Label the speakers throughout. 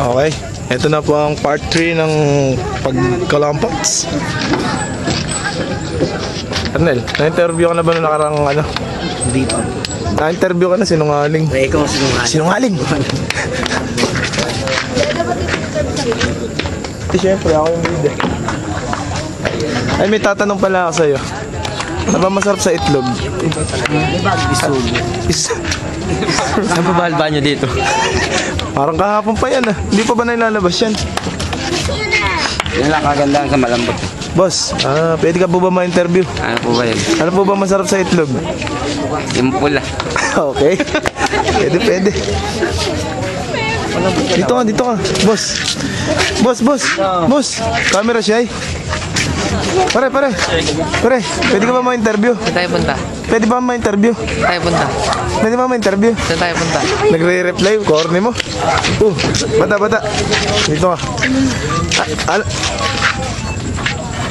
Speaker 1: Okay, ito na po ang part 3 ng pagkalampots. Arnel, na-interview ka na ba nung nakarang ano?
Speaker 2: Hindi pa.
Speaker 1: Na-interview ka na, sinungaling.
Speaker 2: Ay, ikaw sinungaling.
Speaker 1: Sinungaling! Siyempre, ako yung leader. Ay, may tatanong pala ako sa'yo. Ano ba masarap sa itlog?
Speaker 2: Saan pa ba nyo dito?
Speaker 1: Parang kahapon pa yan ah. Hindi pa ba nailalabas yan?
Speaker 2: Yan lang kagandahan sa malambot.
Speaker 1: Boss, pwede ka po ba ma-interview?
Speaker 2: Ano po ba yun?
Speaker 1: Ano po ba masarap sa itlog?
Speaker 2: Yung pula.
Speaker 1: Okay. Pwede. Dito ka. Boss. Boss. Camera siya eh. Pare. Pwede ka ba ma-interview?
Speaker 2: Saan tayo punta?
Speaker 1: Pwede ba ma-interview? Pwede ba ma-interview?
Speaker 2: Saan tayo punta?
Speaker 1: Nagre-reply, corny mo. Bata. Dito ka.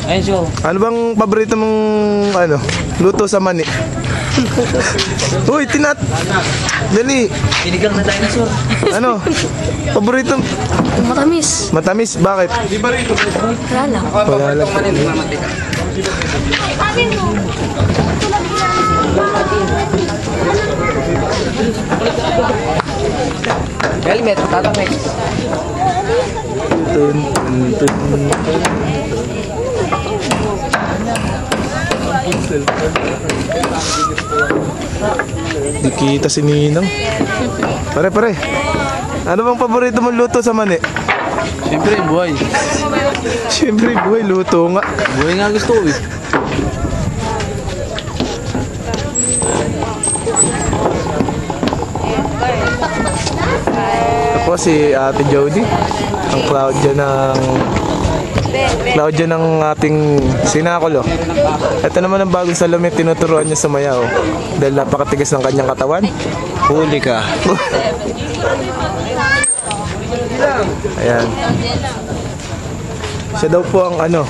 Speaker 2: Ayun siya.
Speaker 1: Ano bang paborito mong luto sa mani? Uy, Dali.
Speaker 2: Pinigang na dinosaur.
Speaker 1: Ano? Paborito?
Speaker 3: Matamis.
Speaker 1: Matamis? Bakit?
Speaker 3: Wala lang.
Speaker 1: Wala lang.
Speaker 2: Helmet, tatamik.
Speaker 1: Tun. Di kita si Ninang. Pare. Ano bang paborito mong luto sa mani?
Speaker 2: Siyempre, buhay.
Speaker 1: Siyempre, buhay. Luto nga.
Speaker 2: Buhay nga gusto ko eh.
Speaker 1: Ako si Ate Jody. Ang Claudia ng ating sinakulo. Ito naman ang bagong salamin tinuturuan niya sa mayaw. Dahil napakatigas ng kanyang katawan.
Speaker 2: Huli ka.
Speaker 1: Ayan. Siya daw po ang ano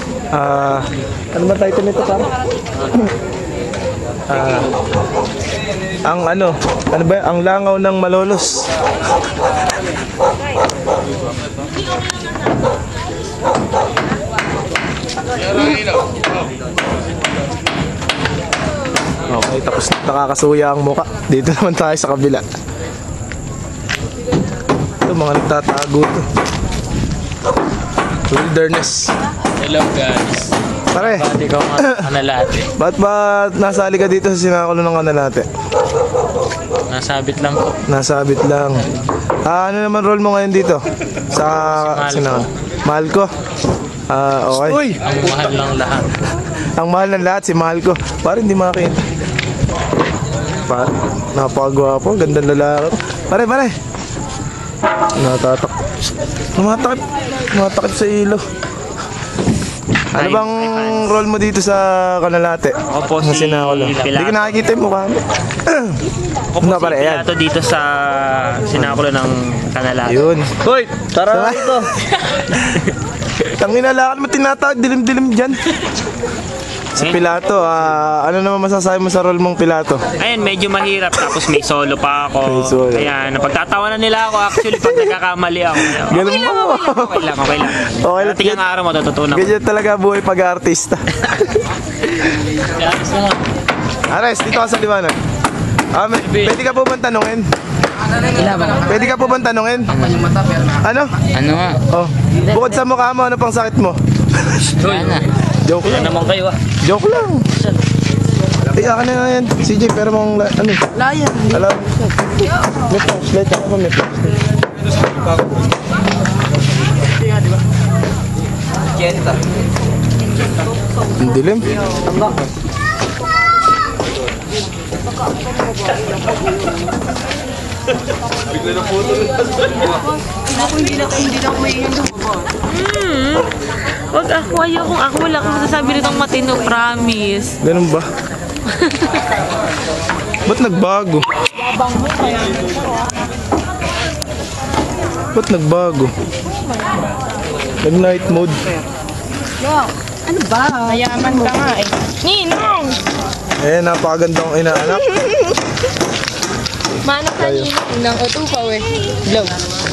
Speaker 1: ba title nito para? Ang ano ba? Ang langaw ng malolos. Okay, tapos nakakasuya ang muka. Dito naman tayo sa kabila. Ito, mga nagtatago to. Wilderness.
Speaker 4: Hello guys.
Speaker 1: Pare,
Speaker 4: Bakit ikaw nga kanalate?
Speaker 1: ba't ba nasali ka dito sa sinakulo ng kanalate?
Speaker 4: Nasabit lang po.
Speaker 1: Nasabit lang. Ano naman role mo ngayon dito? Sa Mahal ko. Okay. Uy!
Speaker 4: Ang mahal ng lahat.
Speaker 1: Ang mahal ng lahat, si Mahal ko. Parang hindi makakita. Napakagwapo, gandang lalaki. Pare. Tumatakip sa ilo. Ano bang role mo dito sa kanalate?
Speaker 4: Ako po
Speaker 1: Sa
Speaker 4: si
Speaker 1: sinakulo. Hindi
Speaker 4: Pilato.
Speaker 1: ko nakikita yung mukha mo.
Speaker 4: Ako po si Pilato dito sa sinakulo ng kanalate.
Speaker 1: Yun.
Speaker 4: Hoy! Tara dito!
Speaker 1: Tangina lakad mo tinatawag, dilim-dilim dyan. Si Pilato, ano naman masasabi mo sa role mong Pilato?
Speaker 4: Ayun, medyo mahirap. Tapos may solo pa ako.
Speaker 1: May solo.
Speaker 4: Kaya napagtatawanan nila ako actually pag nagkakamali ako.
Speaker 1: Ganun mo.
Speaker 4: Okay lang.
Speaker 1: Okay lang.
Speaker 4: Tingnan araw mo, tututunan ko.
Speaker 1: Ganyan talaga buhay pag-artista. Ares, dito ka sa liwanag. Pwede ka po bang tanungin? Pwede ka po bang tanungin? Ano?
Speaker 2: Ano nga?
Speaker 1: Oh, bukod sa mukha mo, ano pang sakit mo? Joke lang.
Speaker 4: Naman kayo
Speaker 1: Joke lang. Akin na nga yan. CJ, pero mong ano? Layan. Alam. May flashlight ako. May flashlight. Ang dilim.
Speaker 3: Hindi na ako may
Speaker 5: Wag ako, ako wala akong masasabi nitong matino, promise.
Speaker 1: Ganun ba? Ba't nagbago? Ba't nagbago? Nag-night mode.
Speaker 3: Ano ba?
Speaker 5: Mayaman ka nga eh. Ninong!
Speaker 1: Napakagandang inaanak.
Speaker 5: Manok
Speaker 1: tayo.
Speaker 3: Nang utupaw eh.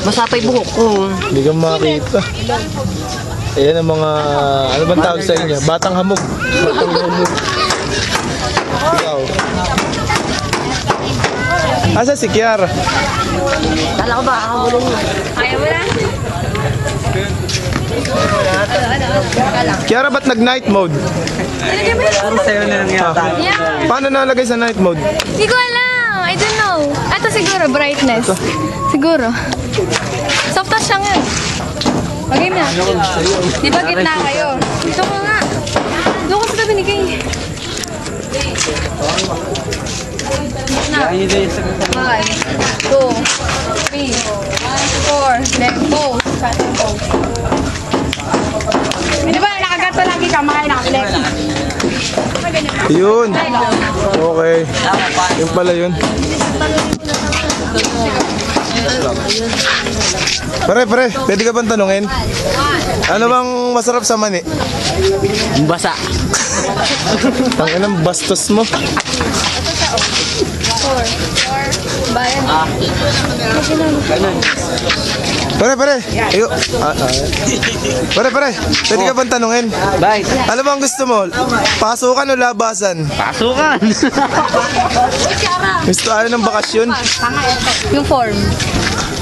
Speaker 5: Masapay buhok ko.
Speaker 1: Hindi ka makakita. Ayan ang mga, ano bang tawag sa inyo? Batang hamog. Batang hamog. Ikaw. Asa si Kiara?
Speaker 5: Kala ko ba kakabulong mo?
Speaker 3: Ayaw mo na?
Speaker 1: Kiara, ba't nag-night mode? Paano nalagay sa night mode?
Speaker 6: Hindi ko alam. I don't know. Ito siguro, brightness. Siguro. Soft touch lang yun. Okay na. Di ba gitna kayo? Ito ko nga. Doon ko sa tabi ni Kay. Na. 1, 2, 3, 4. Then pose. Sa ating pose. Di ba nakagato lagi ka? Makain ako.
Speaker 1: Yun. Okay. Yun pala yun. Pare, pwede ka bang tanungin? Ano bang masarap sa mani?
Speaker 4: Basa.
Speaker 1: Tanginang bastos mo. Pare. Iyo. Pare. Pwede ka bang tanungin?
Speaker 4: Bye.
Speaker 1: Ano bang gusto mo? Pasukan o labasan?
Speaker 4: Pasukan.
Speaker 1: Gusto ano ng bakasyon?
Speaker 6: Yung form.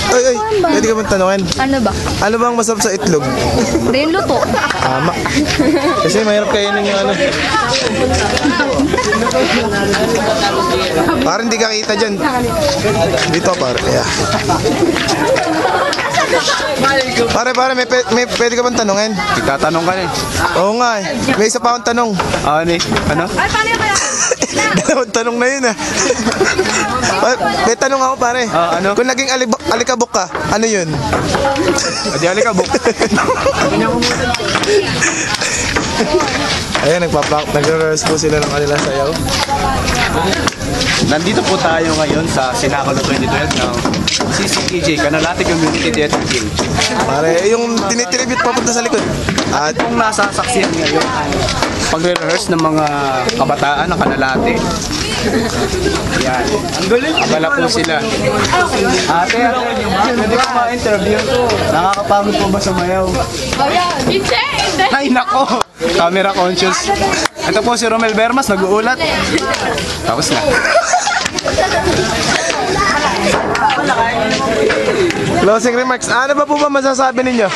Speaker 1: Ay, pwede ka bang tanungin?
Speaker 6: Ano ba?
Speaker 1: Ano bang masarap sa itlog?
Speaker 6: Rin luto.
Speaker 1: Tama. Kasi mahirap kainin yung ano. Parang hindi ka kita dyan. Dito, pare. Yeah. Pare, may pwede ka bang tanungin?
Speaker 2: Itatanong ka na eh.
Speaker 1: Oo nga eh. May isa pa akong tanong.
Speaker 2: Ano?
Speaker 6: Ay, paano yung kaya?
Speaker 1: Dalawang tanong na yun ah. May tanong ako pare.
Speaker 2: Ano?
Speaker 1: Kung naging alikabok ka, ano yun?
Speaker 2: Adi alikabok.
Speaker 1: Ayan, nagre-rehearse po sila ng kanilang sayaw.
Speaker 2: Nandito po tayo ngayon sa Sinakalo 2012 ng CCTJ, Canalate Community Theater Guild.
Speaker 1: Pare, yung tinitribute papunta sa likod. At
Speaker 2: Kung nasasaksihan ngayon ang pagre-rehearse ng mga kabataan ng Canalate. Yan. Ang galing. Abala po sila. Ate, pwede ko ma-interview. Nakakapagod po ba sumayaw? Ay, nako! Camera conscious. Ito po si Romel Bermas, nag-uulat. Tapos na.
Speaker 1: closing remarks. Ano ba po ba masasabi ninyo?